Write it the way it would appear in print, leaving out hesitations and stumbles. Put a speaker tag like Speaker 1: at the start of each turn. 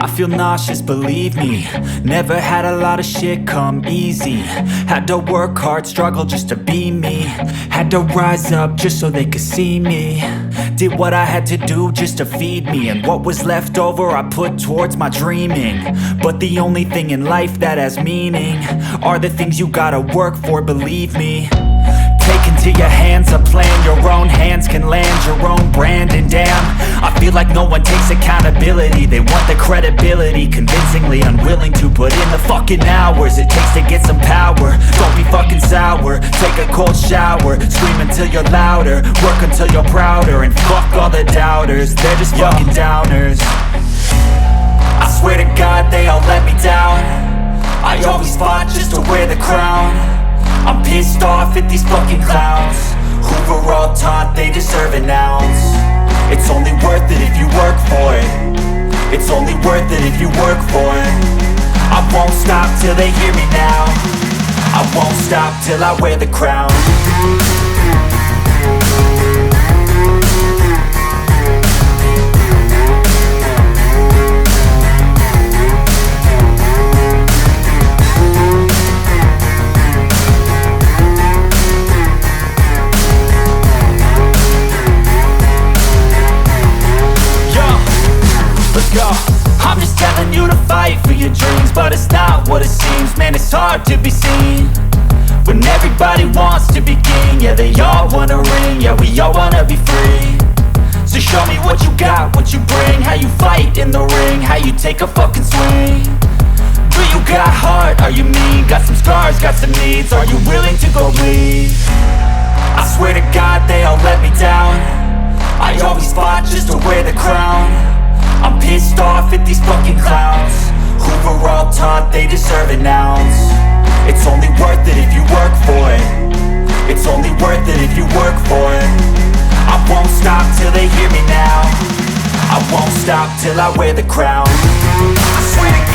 Speaker 1: I feel nauseous, believe me. Never had a lot of shit come easy. Had to work hard, struggle just to be me. Had to rise up just so they could see me. Did what I had to do just to feed me, and what was left over I put towards my dreaming. But the only thing in life that has meaning are the things you gotta work for, believe me. Take into your hands a plan, your own hands can land your own brand. And damn, I feel like no one takes accountability. They want the credibility, convincingly unwilling to put in the fucking hours it takes to get some power. Don't be fucking sour, take a cold shower, scream until you're louder, work until you're prouder. And fuck all the doubters, they're just fucking downers. I swear to God they all let me down. I always fought just to wear the crown. I'm pissed off at these fucking clowns who were all taught they deserve an ounce. It It's only worth it if you work for it. It's only worth it if you work for it. I won't stop till they hear me now. I won't stop till I wear the crown. I'm just telling you to fight for your dreams, but it's not what it seems. Man, it's hard to be seen when everybody wants to be king. Yeah, they all wanna ring, yeah, we all wanna be free. So show me what you got, what you bring, how you fight in the ring, how you take a fucking swing. Do you got heart, are you mean? Got some scars, got some needs, are you willing to go bleed? I swear to God they all let me down. I always fought just to wear the crown. I'm pissed off at these fucking clowns who were all taught they deserve an ounce. It's only worth it if you work for it. It's only worth it if you work for it. I won't stop till they hear me now. I won't stop till I wear the crown. I swear to